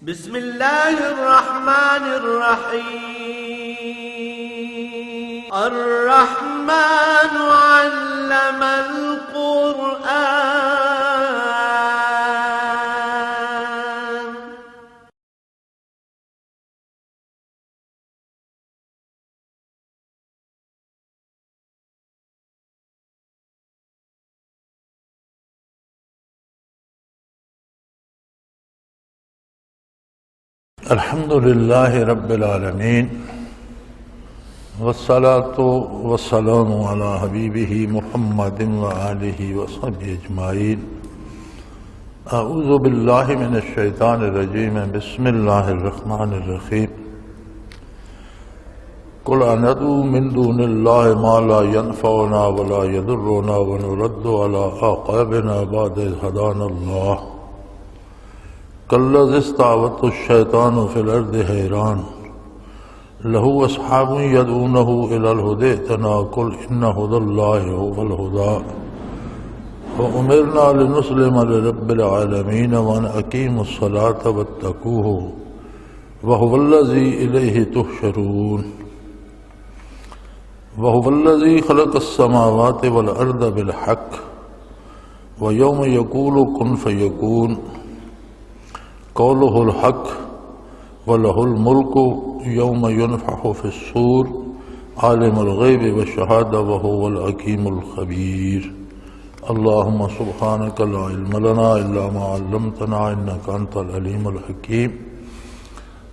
بسم الله الرحمن الرحيم الرحمن علم القرآن الحمد لله رب العالمين والصلاة والسلام على حبيبه محمد وآله وصحبه أجمعين. أعوذ بالله من الشيطان الرجيم. بسم الله الرحمن الرحيم. قل أندعو من دون الله ما لا ينفعنا ولا يضرنا ونرد على أعقابنا بعد إذ هدانا الله كالذي استعبده الشيطان في الأرض حيران له أصحاب يدعونه إلى الهدى ائتنا قل إن هدى الله هو الهدى وأمرنا لنسلم لرب العالمين وأن أقيموا الصلاة واتقوه وهو الذي إليه تحشرون وهو الذي خلق السماوات والأرض بالحق ويوم يقول كن فيكون قوله الحق وله الملك يوم ينفخ في الصور عالم الغيب والشهادة وهو الحكيم الخبير. اللهم سبحانك لا علم لنا إلا ما علمتنا إنك أنت العليم الحكيم.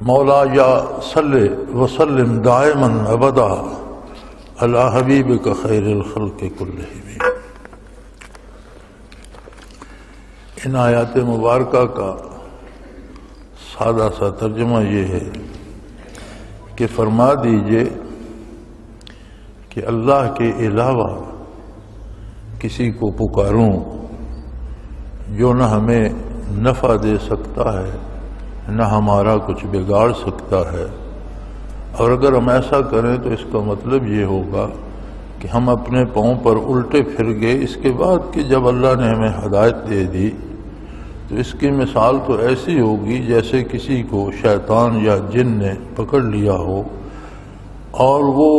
مولاي صل وسلم دائما أبدا على حبيبك خير الخلق كلهم. ان آیات مبارکہ کا سادہ سا ترجمہ یہ ہے کہ فرما دیجئے کہ اللہ کے علاوہ کسی کو پکاروں جو نہ ہمیں نفع دے سکتا ہے نہ ہمارا کچھ بگاڑ سکتا ہے، اور اگر ہم ایسا کریں تو اس کا مطلب یہ ہوگا کہ ہم اپنے پاؤں پر الٹے پھر گئے اس کے بعد کہ جب اللہ نے ہمیں ہدایت دے دی. تو اس کی مثال تو ایسی ہوگی جیسے کسی کو شیطان یا جن نے پکڑ لیا ہو اور وہ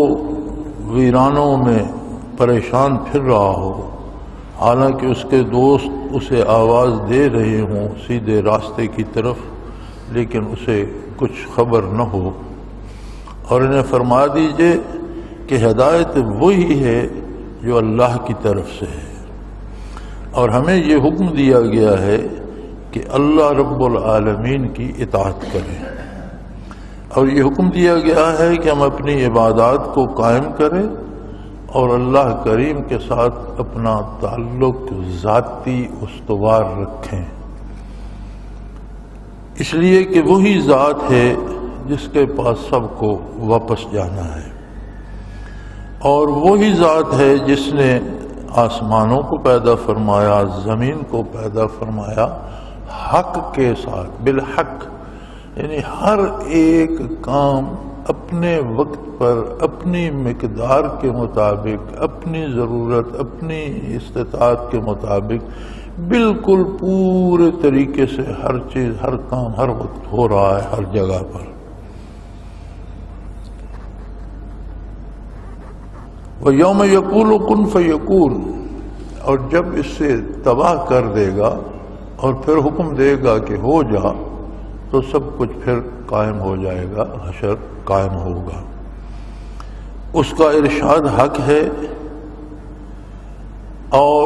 ویرانوں میں پریشان پھر رہا ہو، حالانکہ اس کے دوست اسے آواز دے رہے ہوں سیدھے راستے کی طرف، لیکن اسے کچھ خبر نہ ہو. اور انہیں فرما دیجئے کہ ہدایت وہی ہے جو اللہ کی طرف سے ہے، اور ہمیں یہ حکم دیا گیا ہے کہ اللہ رب العالمین کی اطاعت کریں، اور یہ حکم دیا گیا ہے کہ ہم اپنی عبادات کو قائم کریں اور اللہ کریم کے ساتھ اپنا تعلق ذاتی استوار رکھیں، اس لیے کہ وہی ذات ہے جس کے پاس سب کو واپس جانا ہے، اور وہی ذات ہے جس نے آسمانوں کو پیدا فرمایا، زمین کو پیدا فرمایا حق کے ساتھ، بالحق، یعنی ہر ایک کام اپنے وقت پر اپنی مقدار کے مطابق، اپنی ضرورت، اپنی استطاعت کے مطابق بالکل پورے طریقے سے ہر چیز، ہر کام ہر وقت ہو رہا ہے ہر جگہ پر. وَيَوْمَ يَقُولُ كُن فَيَكُونُ، اور جب اس سے تباہ کر دے گا اور پھر حکم دے گا کہ ہو جا، تو سب کچھ پھر قائم ہو جائے گا، حشر قائم ہوگا. اس کا ارشاد حق ہے اور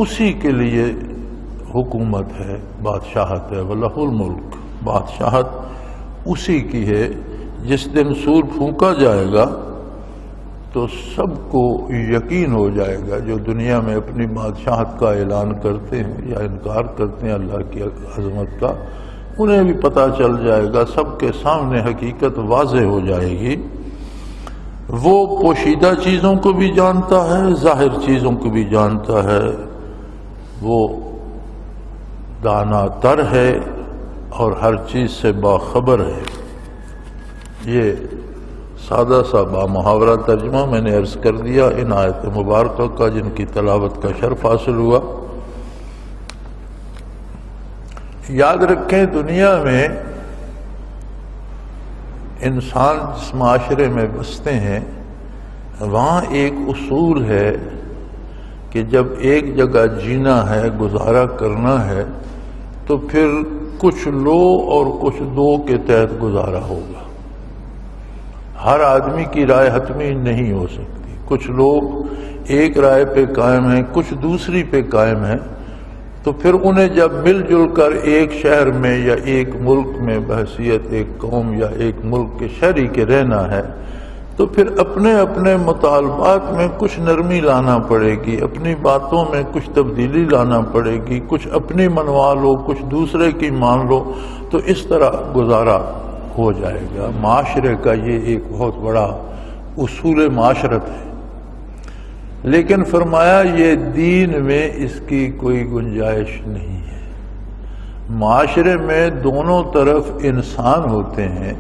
اسی کے لیے حکومت ہے، بادشاہت ہے. وَلَهُ الْمُلْكُ، بادشاہت اسی کی ہے. جس دن سور پھونکا جائے گا تو سب کو یقین ہو جائے گا جو دنیا میں اپنی بادشاہت کا اعلان کرتے ہیں یا انکار کرتے ہیں اللہ کی عظمت کا، انہیں بھی پتہ چل جائے گا، سب کے سامنے حقیقت واضح ہو جائے گی. وہ پوشیدہ چیزوں کو بھی جانتا ہے، ظاہر چیزوں کو بھی جانتا ہے. وہ دانا تر ہے اور ہر چیز سے باخبر ہے. یہ سادہ سا بامحاورہ ترجمہ میں نے عرض کر دیا ان آیت مبارکہ کا، جن کی تلاوت کا شرف حاصل ہوا. یاد رکھیں دنیا میں انسان جس معاشرے میں بستے ہیں وہاں ایک اصول ہے کہ جب ایک جگہ جینا ہے، گزارا کرنا ہے، تو پھر کچھ لو اور کچھ دو کے تحت گزارا ہوگا۔ ہر آدمی کی رائے حتمی نہیں ہو سکتی، کچھ لوگ ایک رائے پہ قائم ہیں، کچھ دوسری پہ قائم ہیں، تو پھر انہیں جب مل جل کر ایک شہر میں یا ایک ملک میں بحیثیت ایک قوم یا ایک ملک کے شہری کے رہنا ہے، تو پھر اپنے اپنے مطالبات میں کچھ نرمی لانا پڑے گی، اپنی باتوں میں کچھ تبدیلی لانا پڑے گی، کچھ اپنی منوا لو، کچھ دوسرے کی مان لو، تو اس طرح گزارا ہو جائے گا۔ معاشرے کا یہ ایک بہت بڑا اصول معاشرت ہے، لیکن فرمایا یہ دین میں اس کی کوئی گنجائش نہیں ہے۔ معاشرے میں دونوں طرف انسان ہوتے ہیں،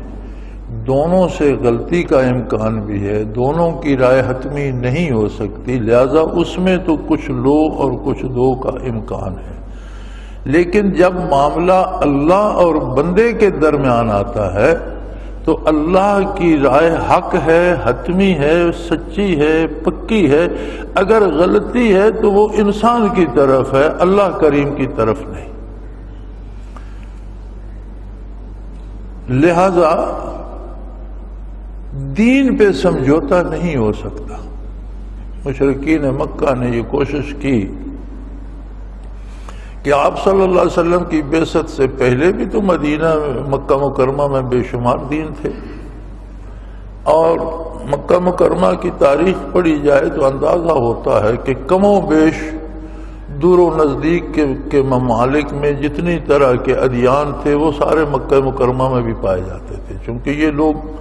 دونوں سے غلطی کا امکان بھی ہے، دونوں کی رائے حتمی نہیں ہو سکتی، لہذا اس میں تو کچھ لو اور کچھ دو کا امکان ہے۔ لیکن جب معاملہ اللہ اور بندے کے درمیان آتا ہے تو اللہ کی رائے حق ہے، حتمی ہے، سچی ہے، پکی ہے۔ اگر غلطی ہے تو وہ انسان کی طرف ہے، اللہ کریم کی طرف نہیں۔ لہذا دین پہ سمجھوتا نہیں ہو سکتا۔ مشرکین مکہ نے یہ کوشش کی کہ آپ صلی اللہ علیہ وسلم کی بعثت سے پہلے بھی تو مدینہ مکہ مکرمہ میں بے شمار دین تھے، اور مکہ مکرمہ کی تاریخ پڑھی جائے تو اندازہ ہوتا ہے کہ کم و بیش دور و نزدیک کے ممالک میں جتنی طرح کے ادیان تھے وہ سارے مکہ مکرمہ میں بھی پائے جاتے تھے، چونکہ یہ لوگ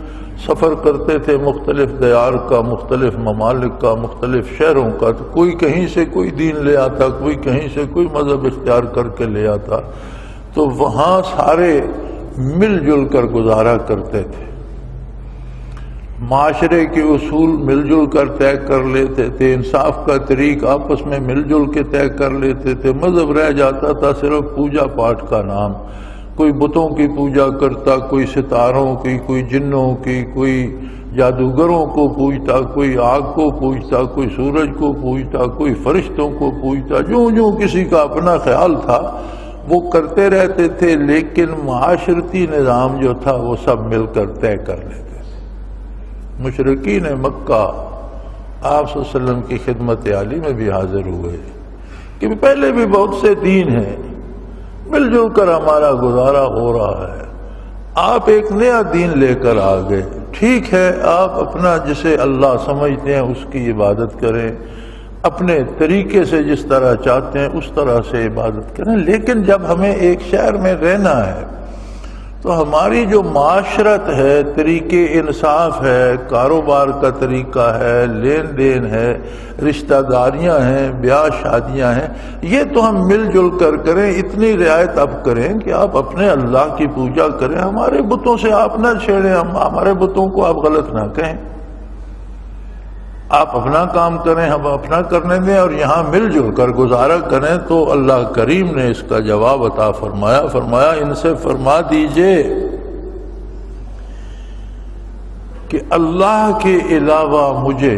سفر کرتے تھے مختلف دیار کا، مختلف ممالک کا، مختلف شہروں کا، تو کوئی کہیں سے کوئی دین لے آتا، کوئی کہیں سے کوئی مذہب اختیار کر کے لے آتا، تو وہاں سارے مل جل کر گزارا کرتے تھے۔ معاشرے کے اصول مل جل کر طے کر لیتے تھے، انصاف کا طریق آپس میں مل جل کے طے کر لیتے تھے، مذہب رہ جاتا تھا صرف پوجا پاٹ کا نام، کوئی بتوں کی پوجا کرتا، کوئی ستاروں کی، کوئی جنوں کی، کوئی جادوگروں کو پوجتا، کوئی آگ کو پوجتا، کوئی سورج کو پوجتا، کوئی فرشتوں کو پوجتا، جو کسی کا اپنا خیال تھا وہ کرتے رہتے تھے، لیکن معاشرتی نظام جو تھا وہ سب مل کر طے کر لیتے تھے۔ مشرکین مکہ آپ صلی اللہ علیہ وسلم کی خدمت عالی میں بھی حاضر ہوئے کہ پہلے بھی بہت سے دین ہیں، مل جل کر ہمارا گزارا ہو رہا ہے، آپ ایک نیا دین لے کر آ گئے، ٹھیک ہے، آپ اپنا جسے اللہ سمجھتے ہیں اس کی عبادت کریں، اپنے طریقے سے جس طرح چاہتے ہیں اس طرح سے عبادت کریں، لیکن جب ہمیں ایک شہر میں رہنا ہے تو ہماری جو معاشرت ہے، طریقے انصاف ہے، کاروبار کا طریقہ ہے، لین دین ہے، رشتہ داریاں ہیں، بیاہ شادیاں ہیں، یہ تو ہم مل جل کر کریں، اتنی رعایت اب کریں کہ آپ اپنے اللہ کی پوجا کریں، ہمارے بتوں سے آپ نہ چھیڑیں، ہمارے بتوں کو آپ غلط نہ کہیں، آپ اپنا کام کریں، ہم اپنا کرنے دیں، اور یہاں مل جل کر گزارا کریں۔ تو اللہ کریم نے اس کا جواب عطا فرمایا ان سے فرما دیجئے کہ اللہ کے علاوہ مجھے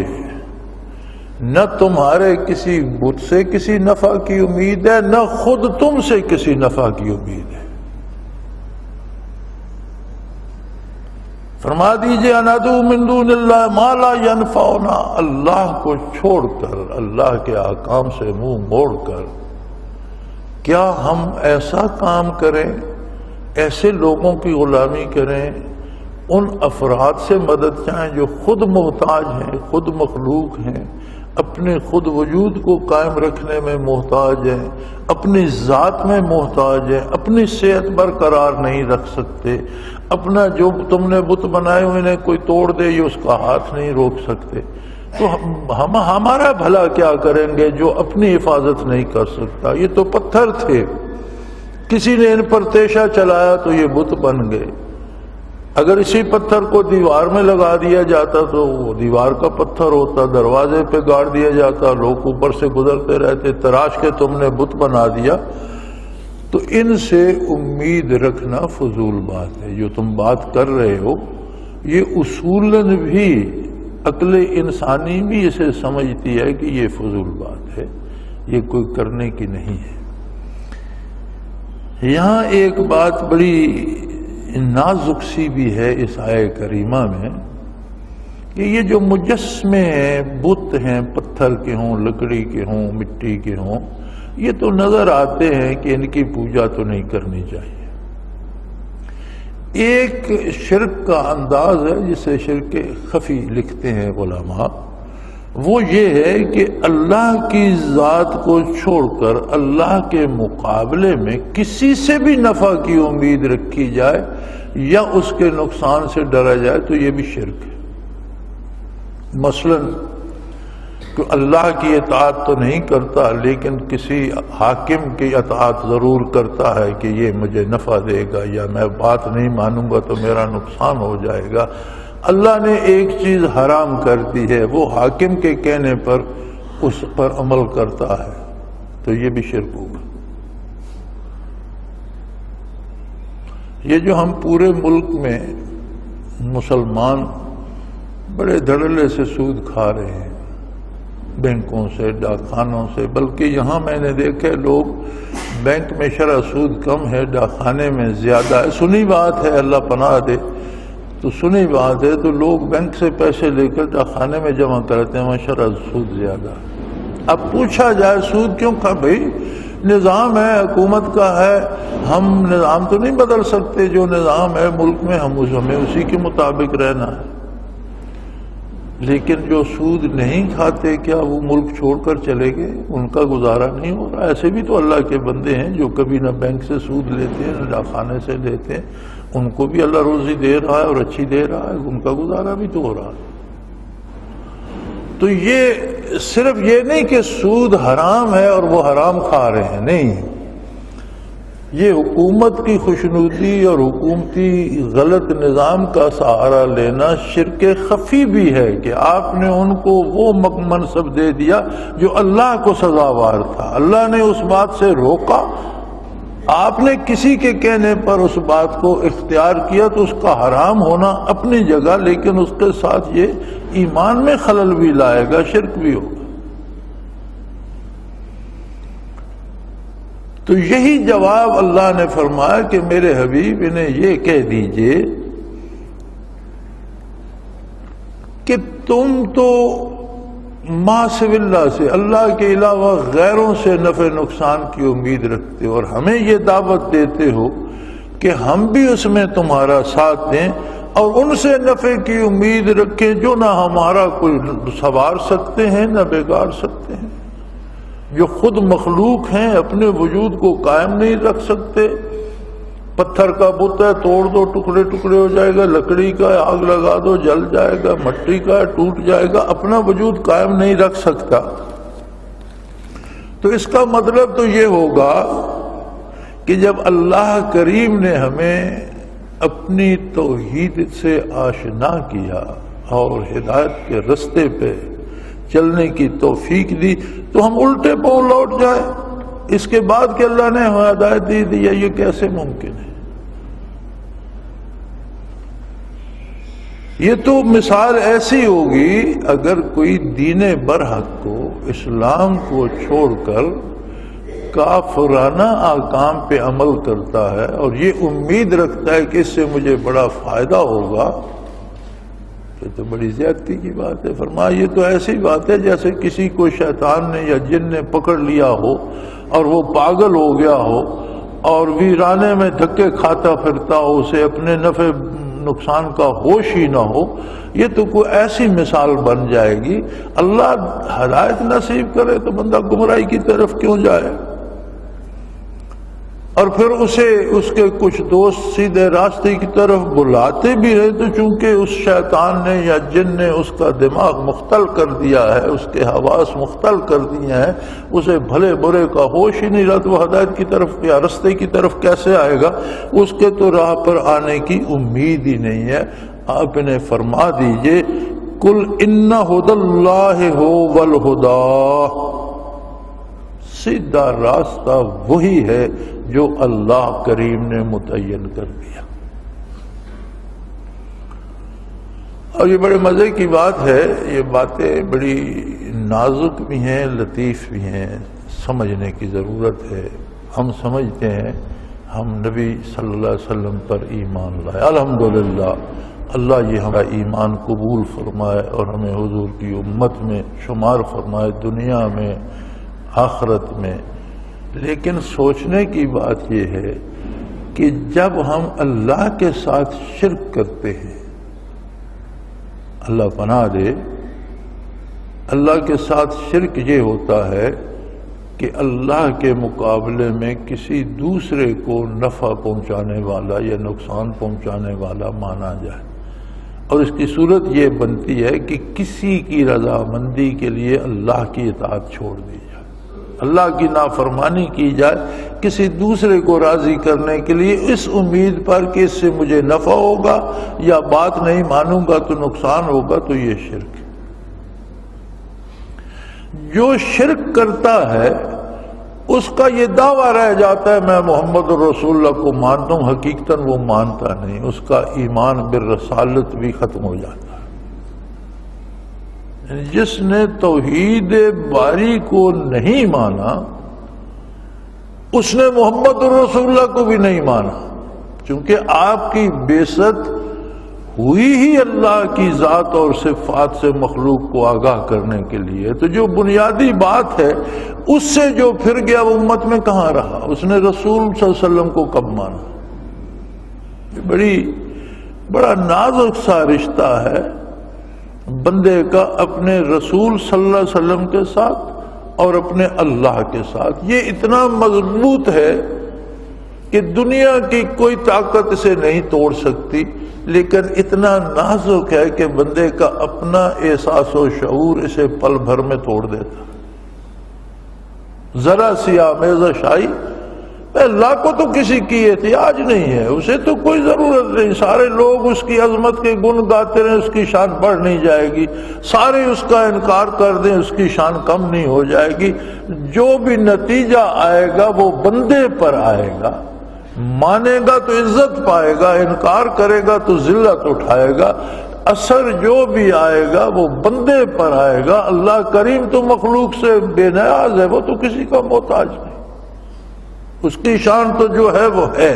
نہ تمہارے کسی بت سے کسی نفع کی امید ہے، نہ خود تم سے کسی نفع کی امید ہے۔ فرما دیجئے اندعو من دون اللہ ما لا ینفعنا، اللہ کو چھوڑ کر، اللہ کے احکام سے منہ موڑ کر کیا ہم ایسا کام کریں، ایسے لوگوں کی غلامی کریں، ان افراد سے مدد چاہیں جو خود محتاج ہیں، خود مخلوق ہیں، اپنے خود وجود کو قائم رکھنے میں محتاج ہیں، اپنی ذات میں محتاج ہیں، اپنی صحت برقرار نہیں رکھ سکتے، اپنا جو تم نے بت بنائے ہوئے انہیں کوئی توڑ دے یہ اس کا ہاتھ نہیں روک سکتے، تو ہم ہمارا بھلا کیا کریں گے جو اپنی حفاظت نہیں کر سکتا؟ یہ تو پتھر تھے، کسی نے ان پر تیشہ چلایا تو یہ بت بن گئے، اگر اسی پتھر کو دیوار میں لگا دیا جاتا تو وہ دیوار کا پتھر ہوتا، دروازے پہ گاڑ دیا جاتا، لوگ اوپر سے گزرتے رہتے، تراش کے تم نے بت بنا دیا۔ تو ان سے امید رکھنا فضول بات ہے، جو تم بات کر رہے ہو یہ اصولاً بھی عقل انسانی بھی اسے سمجھتی ہے کہ یہ فضول بات ہے، یہ کوئی کرنے کی نہیں ہے۔ یہاں ایک بات بڑی نازک سی بھی ہے اس آیہ کریمہ میں کہ یہ جو مجسمے ہیں، بت ہیں، پتھر کے ہوں، لکڑی کے ہوں، مٹی کے ہوں، یہ تو نظر آتے ہیں کہ ان کی پوجا تو نہیں کرنی چاہیے۔ ایک شرک کا انداز ہے جسے شرک خفی لکھتے ہیں علماء، وہ یہ ہے کہ اللہ کی ذات کو چھوڑ کر اللہ کے مقابلے میں کسی سے بھی نفع کی امید رکھی جائے یا اس کے نقصان سے ڈرا جائے تو یہ بھی شرک ہے۔ مثلا کہ اللہ کی اطاعت تو نہیں کرتا لیکن کسی حاکم کی اطاعت ضرور کرتا ہے کہ یہ مجھے نفع دے گا یا میں بات نہیں مانوں گا تو میرا نقصان ہو جائے گا۔ اللہ نے ایک چیز حرام کر دی ہے، وہ حاکم کے کہنے پر اس پر عمل کرتا ہے تو یہ بھی شرک ہوگا۔ یہ جو ہم پورے ملک میں مسلمان بڑے دھڑلے سے سود کھا رہے ہیں، بینکوں سے، ڈاکخانوں سے، بلکہ یہاں میں نے دیکھے لوگ بینک میں شرح سود کم ہے، ڈاکخانے میں زیادہ ہے۔ سنی بات ہے، اللہ پناہ دے، تو سنی بات ہے تو لوگ بینک سے پیسے لے کر ڈاکخانے میں جمع کرتے ہیں، وہاں شرح سود زیادہ ہے۔ اب پوچھا جائے سود کیوں کھا؟ بھائی نظام ہے، حکومت کا ہے، ہم نظام تو نہیں بدل سکتے، جو نظام ہے ملک میں ہمیں اسی کے مطابق رہنا ہے۔ لیکن جو سود نہیں کھاتے کیا وہ ملک چھوڑ کر چلے گئے؟ ان کا گزارا نہیں ہو رہا؟ ایسے بھی تو اللہ کے بندے ہیں جو کبھی نہ بینک سے سود لیتے ہیں نہ ڈاکخانے سے لیتے ہیں، ان کو بھی اللہ روزی دے رہا ہے اور اچھی دے رہا ہے، ان کا گزارا بھی تو ہو رہا ہے۔ تو یہ صرف یہ نہیں کہ سود حرام ہے اور وہ حرام کھا رہے ہیں، نہیں، یہ حکومت کی خوشنودی اور حکومتی غلط نظام کا سہارا لینا شرک خفی بھی ہے کہ آپ نے ان کو وہ منصب دے دیا جو اللہ کو سزاوار تھا۔ اللہ نے اس بات سے روکا، آپ نے کسی کے کہنے پر اس بات کو اختیار کیا تو اس کا حرام ہونا اپنی جگہ، لیکن اس کے ساتھ یہ ایمان میں خلل بھی لائے گا، شرک بھی ہوگا۔ تو یہی جواب اللہ نے فرمایا کہ میرے حبیب انہیں یہ کہہ دیجئے کہ تم تو ما سوی اللہ سے، اللہ کے علاوہ غیروں سے نفع نقصان کی امید رکھتے ہو اور ہمیں یہ دعوت دیتے ہو کہ ہم بھی اس میں تمہارا ساتھ دیں اور ان سے نفع کی امید رکھیں جو نہ ہمارا کوئی سنوار سکتے ہیں نہ بگاڑ سکتے ہیں، جو خود مخلوق ہیں، اپنے وجود کو قائم نہیں رکھ سکتے۔ پتھر کا بت ہے، توڑ دو ٹکڑے ٹکڑے ہو جائے گا، لکڑی کا ہے آگ لگا دو جل جائے گا، مٹی کا ہے ٹوٹ جائے گا، اپنا وجود قائم نہیں رکھ سکتا۔ تو اس کا مطلب تو یہ ہوگا کہ جب اللہ کریم نے ہمیں اپنی توحید سے آشنا کیا اور ہدایت کے رستے پہ چلنے کی توفیق دی تو ہم الٹے پاؤں لوٹ جائیں اس کے بعد کہ اللہ نے ہمیں ہدایت دی یہ کیسے ممکن ہے؟ یہ تو مثال ایسی ہوگی اگر کوئی دین برحق کو، اسلام کو چھوڑ کر کافرانہ احکام پہ عمل کرتا ہے اور یہ امید رکھتا ہے کہ اس سے مجھے بڑا فائدہ ہوگا، تو بڑی زیادتی کی بات ہے۔ فرمایا یہ تو ایسی بات ہے جیسے کسی کو شیطان نے یا جن نے پکڑ لیا ہو اور وہ پاگل ہو گیا ہو اور ویرانے میں دھکے کھاتا پھرتا ہو، اسے اپنے نفع نقصان کا ہوش ہی نہ ہو، یہ تو کوئی ایسی مثال بن جائے گی۔ اللہ ہدایت نصیب کرے تو بندہ گمراہی کی طرف کیوں جائے؟ اور پھر اسے اس کے کچھ دوست سیدھے راستے کی طرف بلاتے بھی رہے تو چونکہ اس شیطان نے یا جن نے اس کا دماغ مختل کر دیا ہے، اس کے حواس مختل کر دیے ہیں، اسے بھلے برے کا ہوش ہی نہیں رہا، تو وہ ہدایت کی طرف یا رستے کی طرف کیسے آئے گا؟ اس کے تو راہ پر آنے کی امید ہی نہیں ہے۔ آپ انہیں فرما دیجئے قل ان ھدی اللہ ھو الھدی، سیدھا راستہ وہی ہے جو اللہ کریم نے متعین کر دیا۔ اور یہ بڑے مزے کی بات ہے، یہ باتیں بڑی نازک بھی ہیں، لطیف بھی ہیں، سمجھنے کی ضرورت ہے۔ ہم سمجھتے ہیں ہم نبی صلی اللہ علیہ وسلم پر ایمان لائے، الحمدللہ اللہ یہ ہمارا ایمان قبول فرمائے اور ہمیں حضور کی امت میں شمار فرمائے، دنیا میں آخرت میں۔ لیکن سوچنے کی بات یہ ہے کہ جب ہم اللہ کے ساتھ شرک کرتے ہیں، اللہ پناہ دے، اللہ کے ساتھ شرک یہ ہوتا ہے کہ اللہ کے مقابلے میں کسی دوسرے کو نفع پہنچانے والا یا نقصان پہنچانے والا مانا جائے، اور اس کی صورت یہ بنتی ہے کہ کسی کی رضامندی کے لیے اللہ کی اطاعت چھوڑ دی جائے، اللہ کی نافرمانی کی جائے کسی دوسرے کو راضی کرنے کے لیے، اس امید پر کہ اس سے مجھے نفع ہوگا یا بات نہیں مانوں گا تو نقصان ہوگا، تو یہ شرک ہے۔ جو شرک کرتا ہے اس کا یہ دعویٰ رہ جاتا ہے میں محمد رسول اللہ کو مانتا ہوں، حقیقتاً وہ مانتا نہیں، اس کا ایمان بالرسالت بھی ختم ہو جاتا ہے۔ یعنی جس نے توحید باری کو نہیں مانا اس نے محمد رسول اللہ کو بھی نہیں مانا، چونکہ آپ کی بعثت ہوئی ہی اللہ کی ذات اور صفات سے مخلوق کو آگاہ کرنے کے لیے، تو جو بنیادی بات ہے اس سے جو پھر گیا وہ امت میں کہاں رہا، اس نے رسول صلی اللہ علیہ وسلم کو کب مانا؟ یہ بڑا نازک سا رشتہ ہے بندے کا اپنے رسول صلی اللہ علیہ وسلم کے ساتھ اور اپنے اللہ کے ساتھ، یہ اتنا مضبوط ہے کہ دنیا کی کوئی طاقت اسے نہیں توڑ سکتی، لیکن اتنا نازک ہے کہ بندے کا اپنا احساس و شعور اسے پل بھر میں توڑ دیتا۔ ذرا سی آمیزہ شاہی اللہ کو تو کسی کی احتیاج نہیں ہے، اسے تو کوئی ضرورت نہیں، سارے لوگ اس کی عظمت کے گن گاتے رہیں اس کی شان بڑھ نہیں جائے گی، سارے اس کا انکار کر دیں اس کی شان کم نہیں ہو جائے گی، جو بھی نتیجہ آئے گا وہ بندے پر آئے گا، مانے گا تو عزت پائے گا، انکار کرے گا تو ذلت اٹھائے گا، اثر جو بھی آئے گا وہ بندے پر آئے گا۔ اللہ کریم تو مخلوق سے بے نیاز ہے، وہ تو کسی کا محتاج نہیں، اس کی شان تو جو ہے وہ ہے۔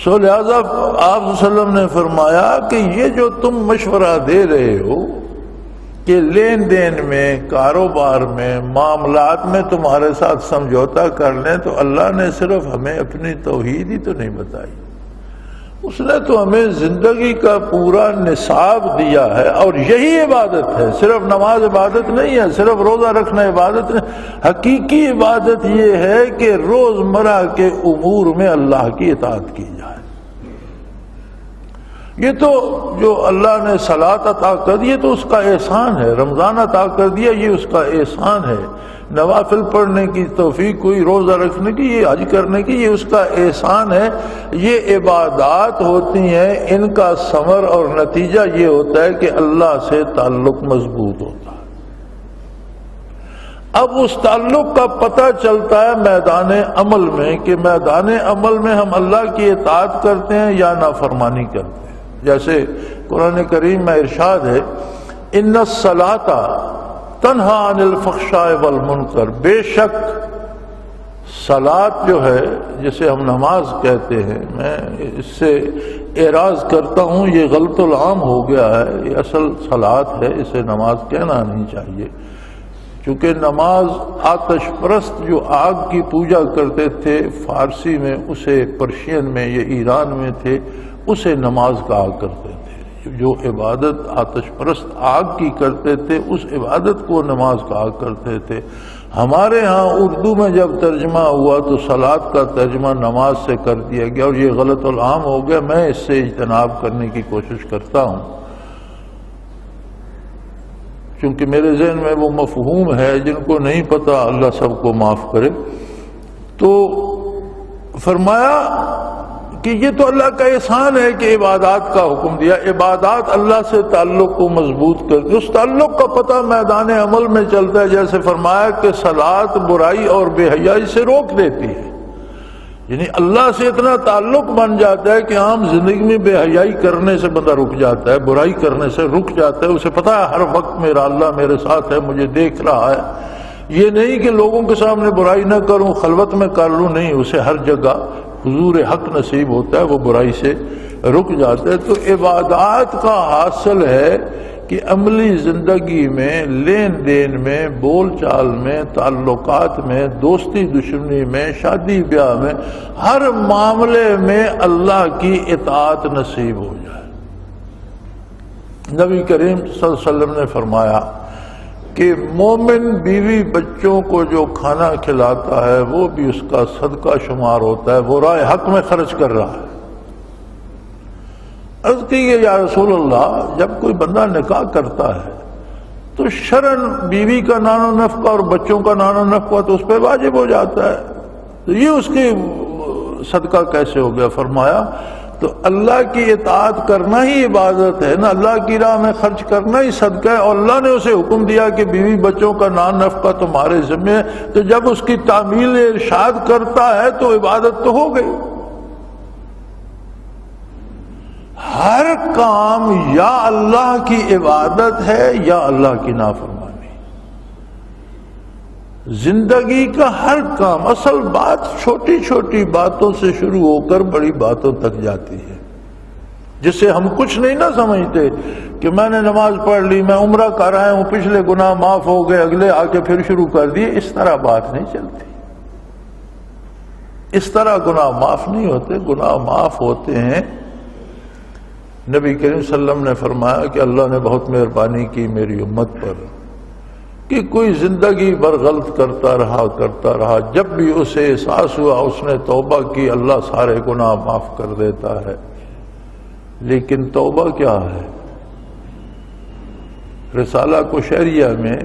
سو لہذا آپ صلی اللہ علیہ وسلم نے فرمایا کہ یہ جو تم مشورہ دے رہے ہو کہ لین دین میں، کاروبار میں، معاملات میں تمہارے ساتھ سمجھوتا کر لیں، تو اللہ نے صرف ہمیں اپنی توحید ہی تو نہیں بتائی، اس نے تو ہمیں زندگی کا پورا نصاب دیا ہے، اور یہی عبادت ہے، صرف نماز عبادت نہیں ہے، صرف روزہ رکھنا عبادت نہیں، حقیقی عبادت یہ ہے کہ روزمرہ کے امور میں اللہ کی اطاعت کی جائے۔ یہ تو جو اللہ نے صلاۃ عطا کر دی، یہ تو اس کا احسان ہے، رمضان عطا کر دیا یہ اس کا احسان ہے، نوافل پڑھنے کی توفیق ہوئی، روزہ رکھنے کی، یہ حج کرنے کی، یہ اس کا احسان ہے۔ یہ عبادات ہوتی ہیں، ان کا ثمر اور نتیجہ یہ ہوتا ہے کہ اللہ سے تعلق مضبوط ہوتا ہے۔ اب اس تعلق کا پتہ چلتا ہے میدان عمل میں، کہ میدان عمل میں ہم اللہ کی اطاعت کرتے ہیں یا نافرمانی کرتے ہیں۔ جیسے قرآن کریم میں ارشاد ہے ان الصلاۃ تنہا عن الفحشاء والمنکر، بے شک صلاۃ جو ہے جسے ہم نماز کہتے ہیں، میں اس سے اعراض کرتا ہوں، یہ غلط العام ہو گیا ہے، یہ اصل صلاۃ ہے، اسے نماز کہنا نہیں چاہیے، چونکہ نماز آتش پرست جو آگ کی پوجا کرتے تھے فارسی میں، اسے پرشین میں یا ایران میں تھے، اسے نماز کہا کرتے تھے، جو عبادت آتش پرست آگ کی کرتے تھے اس عبادت کو نماز کہا کرتے تھے۔ ہمارے ہاں اردو میں جب ترجمہ ہوا تو صلاۃ کا ترجمہ نماز سے کر دیا گیا، اور یہ غلط العام ہو گیا، میں اس سے اجتناب کرنے کی کوشش کرتا ہوں، کیونکہ میرے ذہن میں وہ مفہوم ہے جن کو نہیں پتہ اللہ سب کو معاف کرے۔ تو فرمایا کہ یہ تو اللہ کا احسان ہے کہ عبادات کا حکم دیا، عبادات اللہ سے تعلق کو مضبوط کر، اس تعلق کا پتہ میدان عمل میں چلتا ہے، جیسے فرمایا کہ صلاۃ برائی اور بے حیائی سے روک دیتی ہے، یعنی اللہ سے اتنا تعلق بن جاتا ہے کہ عام زندگی میں بے حیائی کرنے سے بندہ رک جاتا ہے، برائی کرنے سے رک جاتا ہے، اسے پتا ہے ہر وقت میرا اللہ میرے ساتھ ہے، مجھے دیکھ رہا ہے۔ یہ نہیں کہ لوگوں کے سامنے برائی نہ کروں، خلوت میں کر لوں، نہیں، اسے ہر جگہ حضور حق نصیب ہوتا ہے، وہ برائی سے رک جاتا ہے۔ تو عبادات کا حاصل ہے کہ عملی زندگی میں، لین دین میں، بول چال میں، تعلقات میں، دوستی دشمنی میں، شادی بیاہ میں، ہر معاملے میں اللہ کی اطاعت نصیب ہو جائے۔ نبی کریم صلی اللہ علیہ وسلم نے فرمایا کہ مومن بیوی بچوں کو جو کھانا کھلاتا ہے وہ بھی اس کا صدقہ شمار ہوتا ہے، وہ راہ حق میں خرچ کر رہا ہے۔ عرض کی کہ یا رسول اللہ، جب کوئی بندہ نکاح کرتا ہے تو شرعاً بیوی کا نان و نفقہ اور بچوں کا نان و نفقہ تو اس پہ واجب ہو جاتا ہے، تو یہ اس کی صدقہ کیسے ہو گیا؟ فرمایا تو اللہ کی اطاعت کرنا ہی عبادت ہے نا، اللہ کی راہ میں خرچ کرنا ہی صدقہ ہے، اور اللہ نے اسے حکم دیا کہ بیوی بچوں کا نان نفقہ تمہارے ذمہ ہے، تو جب اس کی تعمیل ارشاد کرتا ہے تو عبادت تو ہو گئی۔ ہر کام یا اللہ کی عبادت ہے یا اللہ کی نافرمانی۔ زندگی کا ہر کام، اصل بات چھوٹی چھوٹی باتوں سے شروع ہو کر بڑی باتوں تک جاتی ہے، جس سے ہم کچھ نہیں نہ سمجھتے کہ میں نے نماز پڑھ لی، میں عمرہ کر آیا ہوں، پچھلے گناہ معاف ہو گئے، اگلے آ کے پھر شروع کر دیے۔ اس طرح بات نہیں چلتی، اس طرح گناہ معاف نہیں ہوتے۔ گناہ معاف ہوتے ہیں، نبی کریم صلی اللہ علیہ وسلم نے فرمایا کہ اللہ نے بہت مہربانی کی میری امت پر کہ کوئی زندگی بھر غلط کرتا رہا، جب بھی اسے احساس ہوا اس نے توبہ کی، اللہ سارے گناہ معاف کر دیتا ہے۔ لیکن توبہ کیا ہے؟ رسالہ کشیریہ میں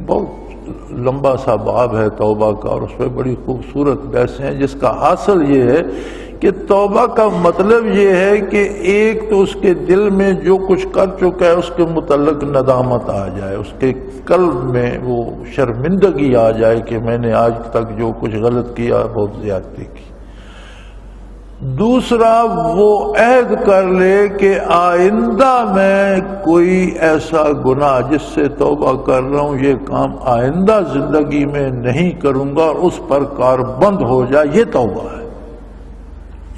بہت لمبا سا باب ہے توبہ کا، اور اس میں بڑی خوبصورت بحثیں ہیں، جس کا حاصل یہ ہے کہ توبہ کا مطلب یہ ہے کہ ایک تو اس کے دل میں جو کچھ کر چکا ہے اس کے متعلق ندامت آ جائے، اس کے قلب میں وہ شرمندگی آ جائے کہ میں نے آج تک جو کچھ غلط کیا بہت زیادتی کی۔ دوسرا، وہ عہد کر لے کہ آئندہ میں کوئی ایسا گناہ جس سے توبہ کر رہا ہوں یہ کام آئندہ زندگی میں نہیں کروں گا، اور اس پر کاربند ہو جائے، یہ توبہ ہے۔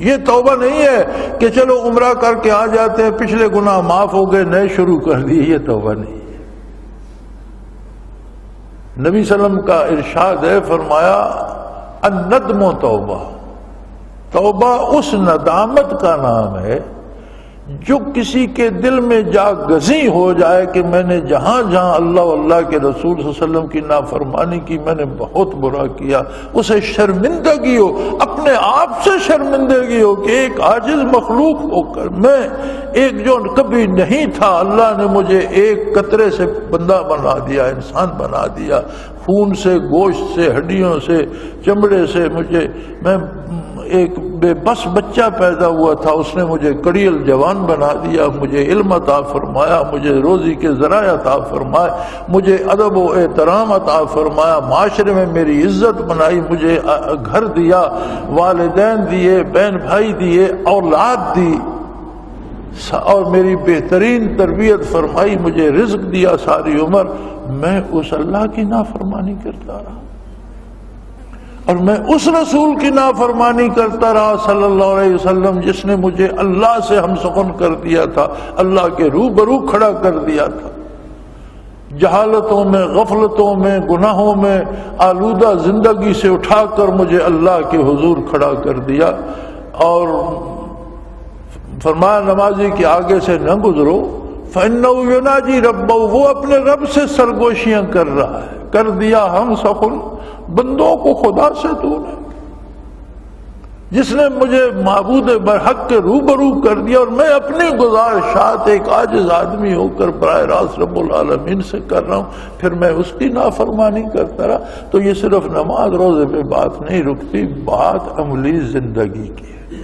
یہ توبہ نہیں ہے کہ چلو عمرہ کر کے آ جاتے ہیں، پچھلے گناہ معاف ہو گئے، نئے شروع کر دیے، یہ توبہ نہیں ہے۔ نبی صلی اللہ علیہ وسلم کا ارشاد ہے، فرمایا الندم توبہ، توبہ اس ندامت کا نام ہے جو کسی کے دل میں جا گزی ہو جائے کہ میں نے جہاں جہاں اللہ و اللہ کے رسول صلی اللہ علیہ وسلم کی نافرمانی کی، میں نے بہت برا کیا، اسے شرمندگی ہو، اپنے آپ سے شرمندگی ہو کہ ایک عاجز مخلوق ہو کر میں ایک جو کبھی نہیں تھا، اللہ نے مجھے ایک قطرے سے بندہ بنا دیا، انسان بنا دیا، خون سے، گوشت سے، ہڈیوں سے، چمڑے سے، میں ایک بے بس بچہ پیدا ہوا تھا، اس نے مجھے کڑیل جوان بنا دیا، مجھے علم عطا فرمایا، مجھے روزی کے ذرائع عطا فرمائے، مجھے ادب و احترام عطا فرمایا، معاشرے میں میری عزت بنائی، مجھے گھر دیا، والدین دیے، بہن بھائی دیے، اولاد دی، اور میری بہترین تربیت فرمائی، مجھے رزق دیا ساری عمر، میں اس اللہ کی نافرمانی کرتا رہا، اور میں اس رسول کی نافرمانی کرتا رہا صلی اللہ علیہ وسلم جس نے مجھے اللہ سے ہم سخن کر دیا تھا، اللہ کے روبرو کھڑا کر دیا تھا۔ جہالتوں میں، غفلتوں میں، گناہوں میں آلودہ زندگی سے اٹھا کر مجھے اللہ کے حضور کھڑا کر دیا، اور فرمایا نمازی کے آگے سے نہ گزرو، فَإِنَّهُ يُنَاجِي رَبَّهُ، وہ اپنے رب سے سرگوشیاں کر رہا ہے۔ کر دیا ہم سخن بندوں کو خدا سے تو نے، جس نے مجھے معبود برحق کے روبرو کر دیا، اور میں اپنی گزارشات ایک عاجز آدمی ہو کر براہ راست رب العالمین سے کر رہا ہوں، پھر میں اس کی نافرمانی کرتا رہا۔ تو یہ صرف نماز روزے پہ بات نہیں رکتی، بات عملی زندگی کی ہے۔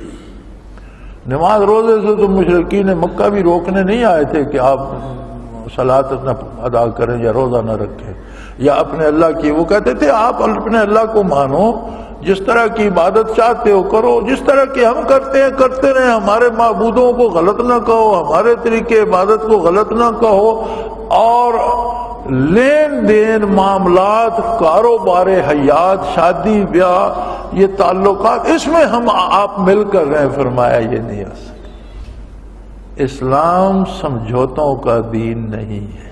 نماز روزے سے تو مشرکین مکہ بھی روکنے نہیں آئے تھے کہ آپ صلاۃ نہ ادا کریں یا روزہ نہ رکھیں یا اپنے اللہ کی، وہ کہتے تھے آپ اپنے اللہ کو مانو جس طرح کی عبادت چاہتے ہو کرو، جس طرح کی ہم کرتے ہیں کرتے رہیں، ہمارے معبودوں کو غلط نہ کہو، ہمارے طریقے عبادت کو غلط نہ کہو، اور لین دین، معاملات، کاروبار حیات، شادی بیاہ، یہ تعلقات، اس میں ہم آپ مل کر رہیں۔ فرمایا یہ نہیں آ سکتا۔ اسلام سمجھوتوں کا دین نہیں ہے،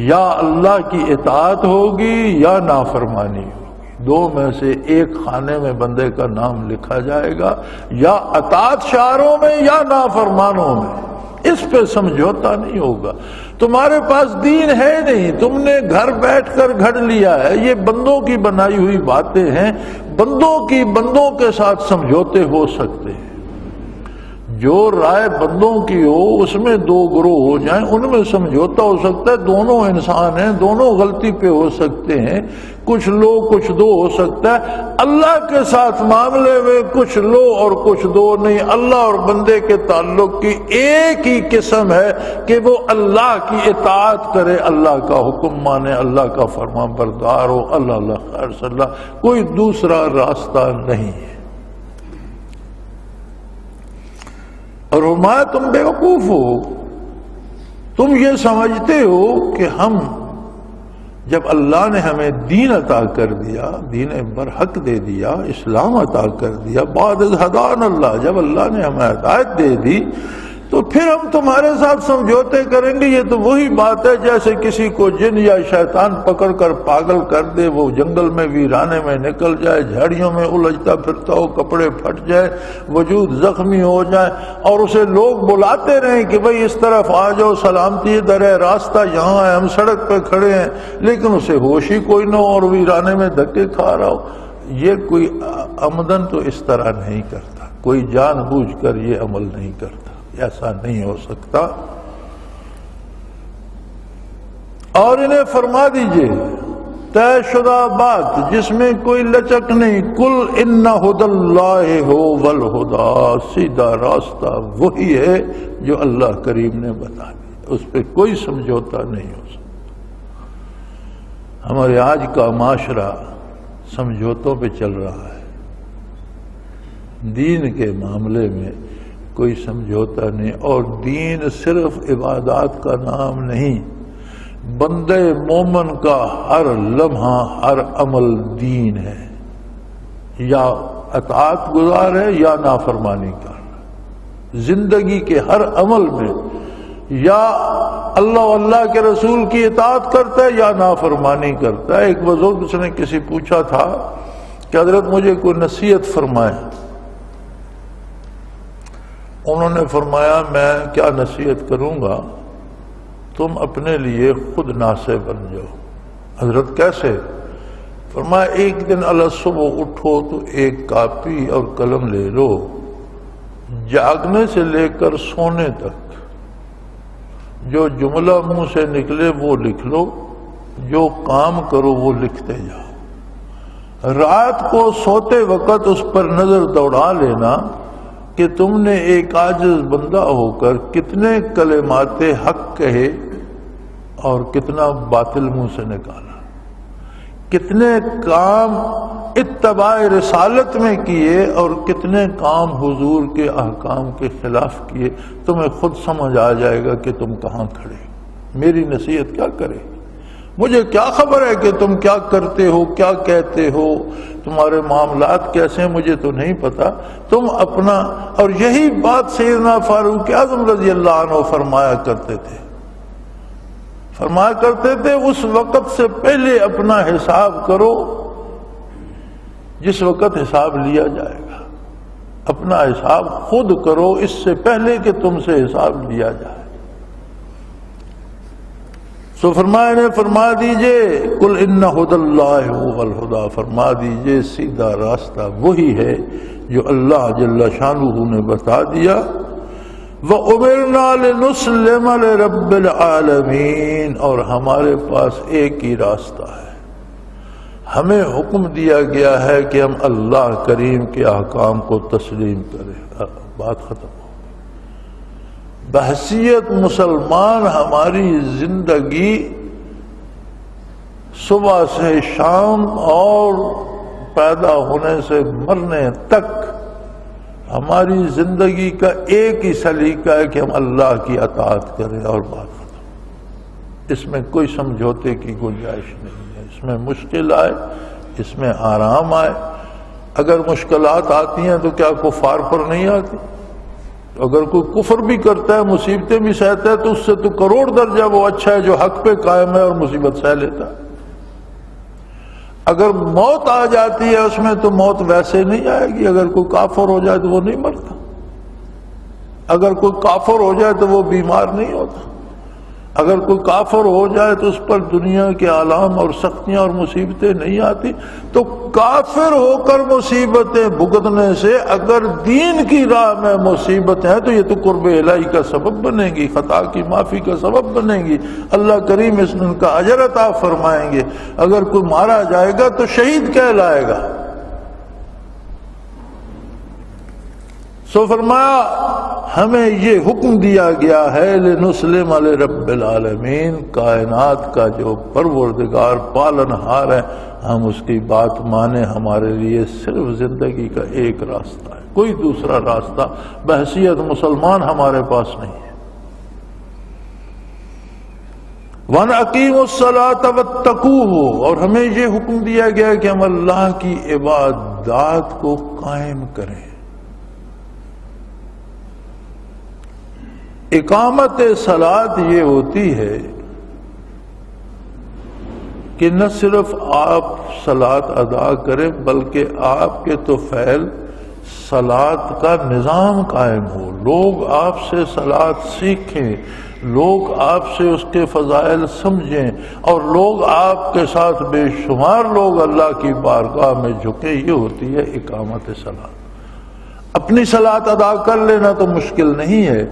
یا اللہ کی اطاعت ہوگی یا نافرمانی ہوگی، دو میں سے ایک خانے میں بندے کا نام لکھا جائے گا، یا اطاعت شعروں میں یا نافرمانوں میں، اس پہ سمجھوتا نہیں ہوگا۔ تمہارے پاس دین ہے نہیں، تم نے گھر بیٹھ کر گھڑ لیا ہے، یہ بندوں کی بنائی ہوئی باتیں ہیں، بندوں کے ساتھ سمجھوتے ہو سکتے ہیں۔ جو رائے بندوں کی ہو اس میں دو گروہ ہو جائیں، ان میں سمجھوتا ہو سکتا ہے، دونوں انسان ہیں، دونوں غلطی پہ ہو سکتے ہیں، کچھ لو کچھ دو ہو سکتا ہے۔ اللہ کے ساتھ معاملے میں کچھ لو اور کچھ دو نہیں، اللہ اور بندے کے تعلق کی ایک ہی قسم ہے کہ وہ اللہ کی اطاعت کرے، اللہ کا حکم مانے، اللہ کا فرما بردار ہو، اللہ خیر صلی اللہ، کوئی دوسرا راستہ نہیں ہے۔ اور فرمایا تم بیوقوف ہو، تم یہ سمجھتے ہو کہ ہم جب اللہ نے ہمیں دین عطا کر دیا، دین برحق دے دیا، اسلام عطا کر دیا، بعد از ہدان اللہ، جب اللہ نے ہمیں ہدایت دے دی تو پھر ہم تمہارے ساتھ سمجھوتے کریں گے۔ یہ تو وہی بات ہے جیسے کسی کو جن یا شیطان پکڑ کر پاگل کر دے، وہ جنگل میں ویرانے میں نکل جائے، جھاڑیوں میں الجھتا پھرتا ہو، کپڑے پھٹ جائے، وجود زخمی ہو جائے، اور اسے لوگ بلاتے رہیں کہ بھئی اس طرف آ جاؤ، سلامتی ادھر ہے، راستہ یہاں ہے، ہم سڑک پہ کھڑے ہیں، لیکن اسے ہوش ہی کوئی نہ ہو اور ویرانے میں دھکے کھا رہا ہو۔ یہ کوئی عمدن تو اس طرح نہیں کرتا، کوئی جان بوجھ کر یہ عمل نہیں کرتا، ایسا نہیں ہو سکتا۔ اور انہیں فرما دیجئے طے شدہ بات جس میں کوئی لچک نہیں، کل ان ھدی اللہ ھو الھدی، سیدھا راستہ وہی ہے جو اللہ کریم نے بتا دیا، اس پہ کوئی سمجھوتا نہیں ہو سکتا۔ ہمارے آج کا معاشرہ سمجھوتوں پہ چل رہا ہے، دین کے معاملے میں کوئی سمجھوتا نہیں، اور دین صرف عبادات کا نام نہیں، بندے مومن کا ہر لمحہ ہر عمل دین ہے، یا اطاعت گزار ہے یا نافرمانی کر رہا ہے، زندگی کے ہر عمل میں یا اللہ و اللہ کے رسول کی اطاعت کرتا ہے یا نافرمانی کرتا ہے۔ ایک بزرگ سے نے کسی پوچھا تھا کہ حضرت مجھے کوئی نصیحت فرمائے، انہوں نے فرمایا میں کیا نصیحت کروں گا، تم اپنے لیے خود ناصح بن جاؤ۔ حضرت کیسے؟ فرمایا ایک دن صبح اٹھو تو ایک کاپی اور قلم لے لو، جاگنے سے لے کر سونے تک جو جملہ منہ سے نکلے وہ لکھ لو، جو کام کرو وہ لکھتے جاؤ۔ رات کو سوتے وقت اس پر نظر دوڑا لینا کہ تم نے ایک عاجز بندہ ہو کر کتنے کلمات حق کہے اور کتنا باطل منہ سے نکالا، کتنے کام اتباع رسالت میں کیے اور کتنے کام حضور کے احکام کے خلاف کیے، تمہیں خود سمجھ آ جائے گا کہ تم کہاں کھڑے۔ میری نصیحت کیا کرے، مجھے کیا خبر ہے کہ تم کیا کرتے ہو، کیا کہتے ہو، تمہارے معاملات کیسے ہیں مجھے تو نہیں پتا، تم اپنا۔ اور یہی بات سیدنا فاروق اعظم رضی اللہ عنہ فرمایا کرتے تھے، اس وقت سے پہلے اپنا حساب کرو جس وقت حساب لیا جائے گا، اپنا حساب خود کرو اس سے پہلے کہ تم سے حساب لیا جائے۔ سو فرما دیجئے قل ان ھدی اللہ ھو الھدی، فرما دیجئے سیدھا راستہ وہی ہے جو اللہ جل شانہ نے بتا دیا۔ وَأُمِرْنَا لِنُسْلِمَ لِرَبِّ الْعَالَمِينَ، اور ہمارے پاس ایک ہی راستہ ہے، ہمیں حکم دیا گیا ہے کہ ہم اللہ کریم کے احکام کو تسلیم کریں۔ بات ختم۔ بحیثیت مسلمان ہماری زندگی صبح سے شام اور پیدا ہونے سے مرنے تک ہماری زندگی کا ایک ہی سلیقہ ہے کہ ہم اللہ کی اطاعت کریں اور بات ختم۔ اس میں کوئی سمجھوتے کی گنجائش نہیں ہے۔ اس میں مشکل آئے، اس میں آرام آئے۔ اگر مشکلات آتی ہیں تو کیا کفار پر نہیں آتی؟ اگر کوئی کفر بھی کرتا ہے، مصیبتیں بھی سہتا ہے، تو اس سے تو کروڑ درجہ وہ اچھا ہے جو حق پہ قائم ہے اور مصیبت سہ لیتا ہے۔ اگر موت آ جاتی ہے اس میں تو موت ویسے نہیں آئے گی۔ اگر کوئی کافر ہو جائے تو وہ نہیں مرتا، اگر کوئی کافر ہو جائے تو وہ بیمار نہیں ہوتا، اگر کوئی کافر ہو جائے تو اس پر دنیا کے آلام اور سختیاں اور مصیبتیں نہیں آتی۔ تو کافر ہو کر مصیبتیں بھگتنے سے اگر دین کی راہ میں مصیبتیں ہیں تو یہ تو قرب الہی کا سبب بنے گی، خطا کی معافی کا سبب بنے گی، اللہ کریم اس میں ان کا اجر عطا فرمائیں گے۔ اگر کوئی مارا جائے گا تو شہید کہلائے گا۔ سو فرمایا ہمیں یہ حکم دیا گیا ہے لنسلم لرب العالمین، کائنات کا جو پروردگار پالنہار ہے ہم اس کی بات مانیں۔ ہمارے لیے صرف زندگی کا ایک راستہ ہے، کوئی دوسرا راستہ بحیثیت مسلمان ہمارے پاس نہیں ہے۔ وَأَقِیمُوا الصَّلَاةَ وَاتَّقُوهُ، اور ہمیں یہ حکم دیا گیا کہ ہم اللہ کی عبادات کو قائم کریں۔ اقامت صلاۃ یہ ہوتی ہے کہ نہ صرف آپ صلاۃ ادا کریں بلکہ آپ کے تو فعل صلاۃ کا نظام قائم ہو، لوگ آپ سے صلاۃ سیکھیں، لوگ آپ سے اس کے فضائل سمجھیں، اور لوگ آپ کے ساتھ بے شمار لوگ اللہ کی بارگاہ میں جھکیں۔ یہ ہوتی ہے اقامت صلاۃ۔ اپنی صلاۃ ادا کر لینا تو مشکل نہیں ہے،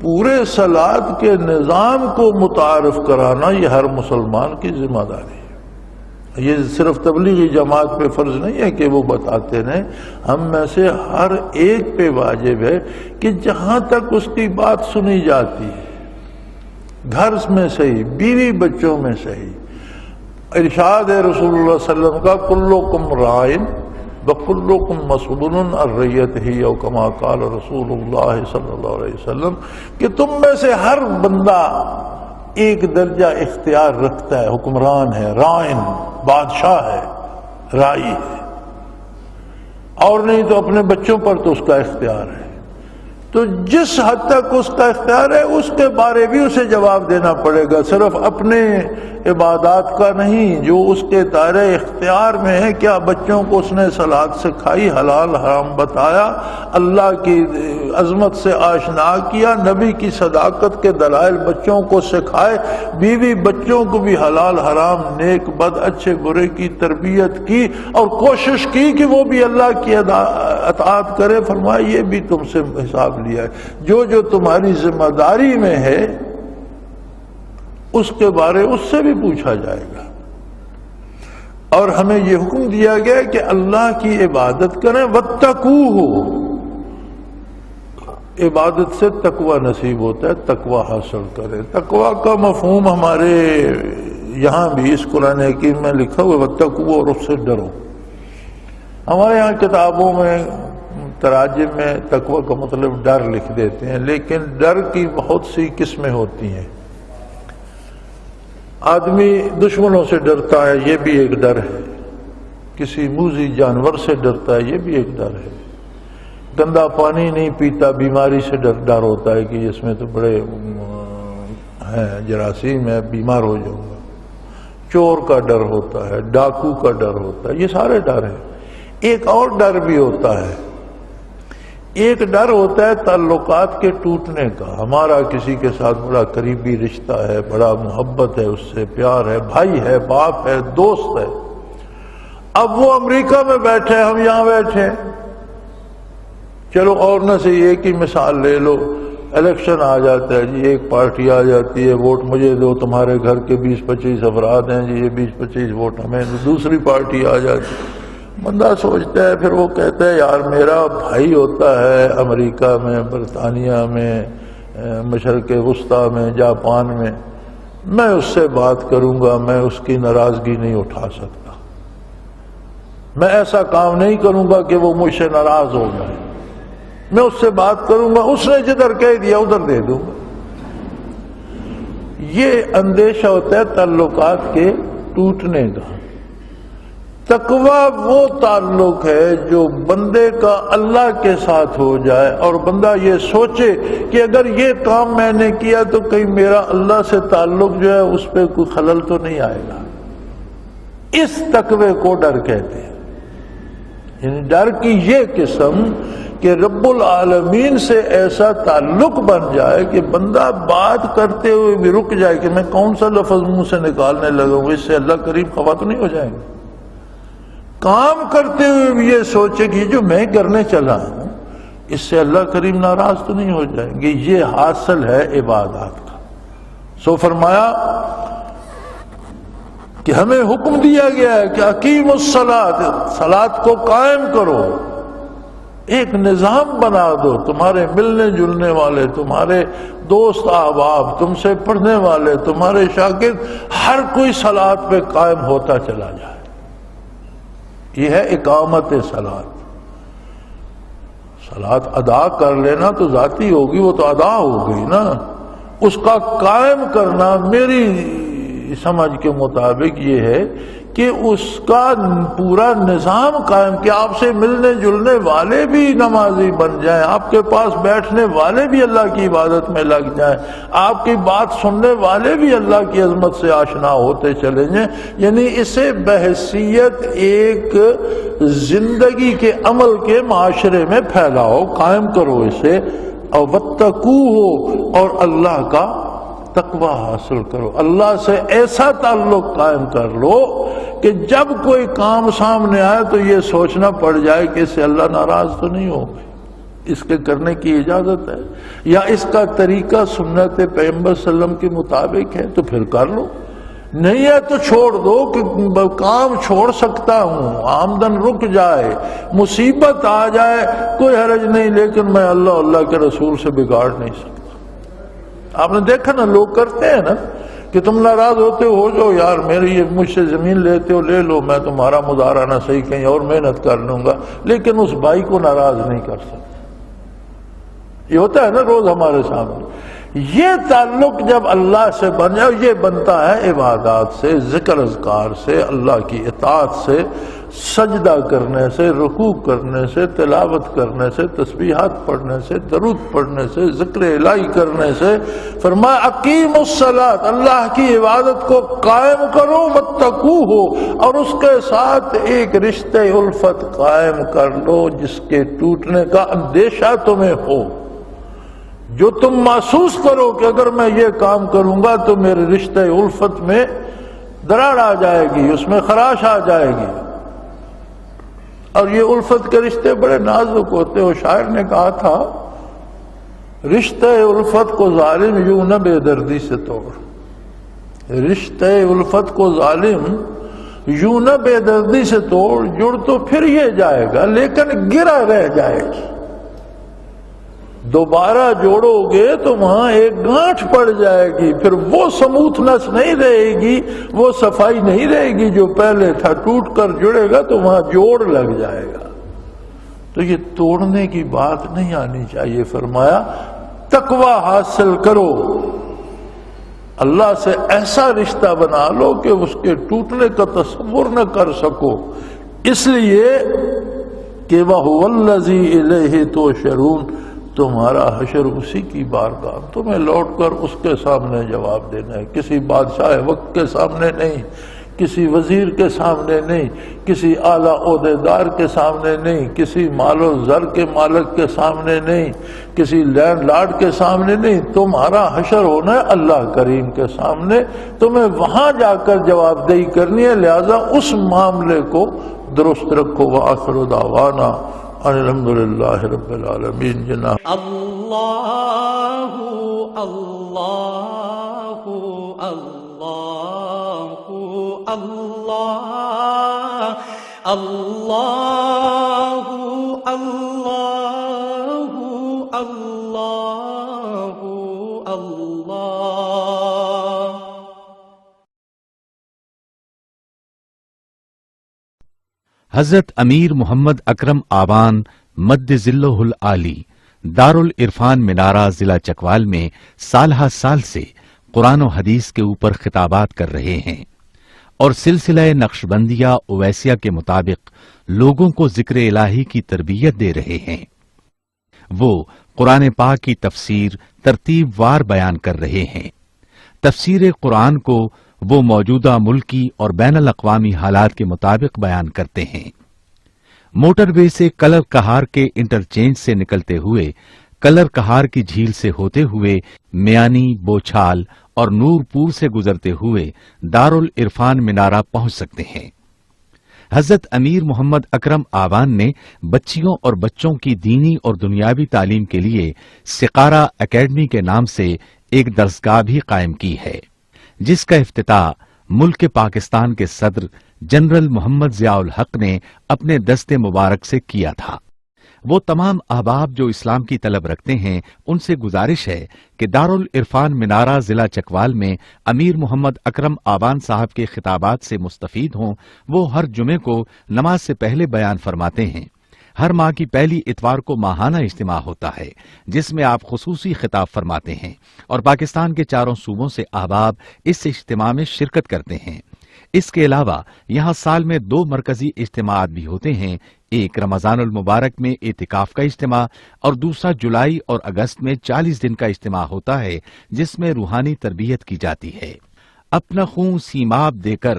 پورے صلاۃ کے نظام کو متعارف کرانا یہ ہر مسلمان کی ذمہ داری ہے۔ یہ صرف تبلیغی جماعت پہ فرض نہیں ہے کہ وہ بتاتے رہیں، ہم میں سے ہر ایک پہ واجب ہے کہ جہاں تک اس کی بات سنی جاتی ہے، گھر میں صحیح، بیوی بچوں میں صحیح، ارشاد ہے رسول اللہ صلی اللہ علیہ وسلم کا کلکم رائن وَكُلُّكُمْ مَسْئُولٌ عَنْ رَعِيَّتِهِ، او کما قال رسول اللہ صلی اللہ علیہ وسلم، کہ تم میں سے ہر بندہ ایک درجہ اختیار رکھتا ہے، حکمران ہے، رائن بادشاہ ہے، رائی ہے، اور نہیں تو اپنے بچوں پر تو اس کا اختیار ہے۔ تو جس حد تک اس کا اختیار ہے اس کے بارے بھی اسے جواب دینا پڑے گا، صرف اپنے عبادات کا نہیں جو اس کے دائرے اختیار میں ہے۔ کیا بچوں کو اس نے صلاۃ سکھائی، حلال حرام بتایا، اللہ کی عظمت سے آشنا کیا، نبی کی صداقت کے دلائل بچوں کو سکھائے، بیوی بچوں کو بھی حلال حرام، نیک بد، اچھے برے کی تربیت کی اور کوشش کی کہ وہ بھی اللہ کی اطاعت کرے۔ فرمایا یہ بھی تم سے حساب لیا ہے، جو تمہاری ذمہ داری میں ہے اس کے بارے اس سے بھی پوچھا جائے گا۔ اور ہمیں یہ حکم دیا گیا کہ اللہ کی عبادت کریں، واتقوہ، عبادت سے تقوی نصیب ہوتا ہے، تقوی حاصل کریں۔ تقوی کا مفہوم ہمارے یہاں بھی اس قرآن حکیم میں لکھا ہوا واتقوہ، اور اس سے ڈرو۔ ہمارے یہاں کتابوں میں تراجم میں تقوی کا مطلب ڈر لکھ دیتے ہیں، لیکن ڈر کی بہت سی قسمیں ہوتی ہیں۔ آدمی دشمنوں سے ڈرتا ہے، یہ بھی ایک ڈر ہے، کسی موذی جانور سے ڈرتا ہے، یہ بھی ایک ڈر ہے، گندا پانی نہیں پیتا، بیماری سے ڈر ہوتا ہے کہ اس میں تو بڑے ہیں جراثیم ہے، بیمار ہو جاؤں گا، چور کا ڈر ہوتا ہے، ڈاکو کا ڈر ہوتا ہے، یہ سارے ڈر ہیں۔ ایک اور ڈر بھی ہوتا ہے، ایک ڈر ہوتا ہے تعلقات کے ٹوٹنے کا، ہمارا کسی کے ساتھ بڑا قریبی رشتہ ہے، بڑا محبت ہے، اس سے پیار ہے، بھائی ہے، باپ ہے، دوست ہے، اب وہ امریکہ میں بیٹھے، ہم یہاں بیٹھے، چلو اور نہ سے ایک ہی مثال لے لو، الیکشن آ جاتا ہے جی، ایک پارٹی آ جاتی ہے، ووٹ مجھے دو، تمہارے گھر کے 20-25 افراد ہیں جی، یہ 20-25 ووٹ ہمیں، دوسری پارٹی آ جاتی ہے، بندہ سوچتا ہے، پھر وہ کہتا ہے یار میرا بھائی ہوتا ہے امریکہ میں، برطانیہ میں، مشرق وسطیٰ میں، جاپان میں اس سے بات کروں گا، میں اس کی ناراضگی نہیں اٹھا سکتا۔ میں ایسا کام نہیں کروں گا کہ وہ مجھ سے ناراض ہو جائے، میں اس سے بات کروں گا، اس نے جدھر کہہ دیا ادھر دے دوں گا۔ یہ اندیشہ ہوتا ہے تعلقات کے ٹوٹنے کا۔ تقویٰ وہ تعلق ہے جو بندے کا اللہ کے ساتھ ہو جائے اور بندہ یہ سوچے کہ اگر یہ کام میں نے کیا تو کہیں میرا اللہ سے تعلق جو ہے اس پہ کوئی خلل تو نہیں آئے گا۔ اس تقوی کو ڈر کہتے ہیں، یعنی ڈر کی یہ قسم کہ رب العالمین سے ایسا تعلق بن جائے کہ بندہ بات کرتے ہوئے بھی رک جائے کہ میں کون سا لفظ منہ سے نکالنے لگا ہوں، اس سے اللہ کریم خفا تو نہیں ہو جائیں گے۔ کام کرتے ہوئے بھی یہ سوچے کہ جو میں کرنے چلا ہوں اس سے اللہ کریم ناراض تو نہیں ہو جائیں گے۔ یہ حاصل ہے عبادات کا۔ سو فرمایا کہ ہمیں حکم دیا گیا ہے کہ اقیم الصلاۃ، صلاۃ کو قائم کرو، ایک نظام بنا دو، تمہارے ملنے جلنے والے، تمہارے دوست احباب، تم سے پڑھنے والے، تمہارے شاگرد، ہر کوئی صلاۃ پہ قائم ہوتا چلا جائے۔ یہ ہے اقامت صلاۃ۔ صلاۃ ادا کر لینا تو ذاتی ہوگی، وہ تو ادا ہو گئی نا، اس کا قائم کرنا میری سمجھ کے مطابق یہ ہے کہ اس کا پورا نظام قائم کیا، آپ سے ملنے جلنے والے بھی نمازی بن جائیں، آپ کے پاس بیٹھنے والے بھی اللہ کی عبادت میں لگ جائیں، آپ کی بات سننے والے بھی اللہ کی عظمت سے آشنا ہوتے چلے جائیں، یعنی اسے بحیثیت ایک زندگی کے عمل کے معاشرے میں پھیلاؤ، قائم کرو اسے، اور واتقوہ، اور اللہ کا تقوی حاصل کرو، اللہ سے ایسا تعلق قائم کر لو کہ جب کوئی کام سامنے آئے تو یہ سوچنا پڑ جائے کہ اس سے اللہ ناراض تو نہیں ہوگا، اس کے کرنے کی اجازت ہے، یا اس کا طریقہ سنت پیغمبر صلی اللہ علیہ وسلم کے مطابق ہے تو پھر کر لو، نہیں ہے تو چھوڑ دو کہ کام چھوڑ سکتا ہوں، آمدن رک جائے، مصیبت آ جائے، کوئی حرج نہیں، لیکن میں اللہ کے رسول سے بگاڑ نہیں سکتا۔ آپ نے دیکھا نا لوگ کرتے ہیں نا کہ تم ناراض ہوتے ہو جاؤ، یار میری مجھ سے زمین لیتے ہو لے لو، میں تمہارا مظاہرہ صحیح کہیں اور محنت کر لوں گا، لیکن اس بھائی کو ناراض نہیں کر سکتا۔ یہ ہوتا ہے نا روز ہمارے سامنے۔ یہ تعلق جب اللہ سے بن جائے، یہ بنتا ہے عبادات سے، ذکر اذکار سے، اللہ کی اطاعت سے، سجدہ کرنے سے، رکوع کرنے سے، تلاوت کرنے سے، تسبیحات پڑھنے سے، درود پڑھنے سے، ذکر الہی کرنے سے۔ فرمایا اقیم الصلاۃ، اللہ کی عبادت کو قائم کرو، واتقوہ، اور اس کے ساتھ ایک رشتے الفت قائم کر لو جس کے ٹوٹنے کا اندیشہ تمہیں ہو، جو تم محسوس کرو کہ اگر میں یہ کام کروں گا تو میرے رشتے الفت میں دراڑ آ جائے گی، اس میں خراش آ جائے گی۔ اور یہ الفت کے رشتے بڑے نازک ہوتے ہیں۔ شاعر نے کہا تھا رشتے الفت کو ظالم یوں نہ بے دردی سے توڑ، رشتے الفت کو ظالم یوں نہ بے دردی سے توڑ، جڑ تو پھر یہ جائے گا لیکن گرا رہ جائے گی، دوبارہ جوڑو گے تو وہاں ایک گانٹھ پڑ جائے گی، پھر وہ سموتھنس نہیں رہے گی، وہ صفائی نہیں رہے گی جو پہلے تھا، ٹوٹ کر جڑے گا تو وہاں جوڑ لگ جائے گا۔ تو یہ توڑنے کی بات نہیں آنی چاہیے۔ فرمایا تقوی حاصل کرو، اللہ سے ایسا رشتہ بنا لو کہ اس کے ٹوٹنے کا تصور نہ کر سکو، اس لیے کہ وَهُوَ الَّذِي إِلَيْهِ تُحْشَرُونَ، تمہارا حشر اسی کی بارگاہ، تمہیں لوٹ کر اس کے سامنے جواب دینا ہے، کسی بادشاہ وقت کے سامنے نہیں، کسی وزیر کے سامنے نہیں، کسی اعلیٰ عہدیدار کے سامنے نہیں، کسی مال و زر کے مالک کے سامنے نہیں، کسی لینڈ لارڈ کے سامنے نہیں، تمہارا حشر ہونا ہے اللہ کریم کے سامنے، تمہیں وہاں جا کر جواب دہی کرنی ہے، لہذا اس معاملے کو درست رکھو۔ وآخر دعوانا الحمدللہ رب العالمین۔ جناب اللہ اللہ اللہ اللہ اللہ اللہ اللہ اللہ۔ حضرت امیر محمد اکرم آوان مد ذلہ العالی دارالعرفان منارہ ضلع چکوال میں سالہ سال سے قرآن و حدیث کے اوپر خطابات کر رہے ہیں اور سلسلہ نقشبندیہ اویسیہ کے مطابق لوگوں کو ذکر الہی کی تربیت دے رہے ہیں۔ وہ قرآن پاک کی تفسیر ترتیب وار بیان کر رہے ہیں۔ تفسیر قرآن کو وہ موجودہ ملکی اور بین الاقوامی حالات کے مطابق بیان کرتے ہیں۔ موٹر وے سے کلر کہار کے انٹرچینج سے نکلتے ہوئے کلر کہار کی جھیل سے ہوتے ہوئے میانی، بوچھال اور نور پور سے گزرتے ہوئے دارالعرفان منارہ پہنچ سکتے ہیں۔ حضرت امیر محمد اکرم آوان نے بچیوں اور بچوں کی دینی اور دنیاوی تعلیم کے لیے سقارہ اکیڈمی کے نام سے ایک درسگاہ بھی قائم کی ہے، جس کا افتتاح ملک پاکستان کے صدر جنرل محمد ضیاء الحق نے اپنے دست مبارک سے کیا تھا۔ وہ تمام احباب جو اسلام کی طلب رکھتے ہیں ان سے گزارش ہے کہ دارالعرفان منارہ ضلع چکوال میں امیر محمد اکرم آوان صاحب کے خطابات سے مستفید ہوں۔ وہ ہر جمعے کو نماز سے پہلے بیان فرماتے ہیں۔ ہر ماہ کی پہلی اتوار کو ماہانہ اجتماع ہوتا ہے جس میں آپ خصوصی خطاب فرماتے ہیں اور پاکستان کے چاروں صوبوں سے احباب اس اجتماع میں شرکت کرتے ہیں۔ اس کے علاوہ یہاں سال میں 2 مرکزی اجتماعات بھی ہوتے ہیں، ایک رمضان المبارک میں اعتکاف کا اجتماع اور دوسرا جولائی اور اگست میں 40 دن کا اجتماع ہوتا ہے جس میں روحانی تربیت کی جاتی ہے۔ اپنا خون سیماب دے کر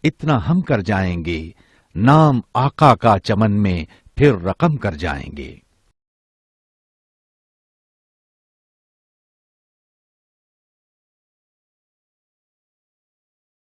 اتنا ہم کر جائیں گے، نام آقا کا چمن میں پھر رقم کر جائیں گے۔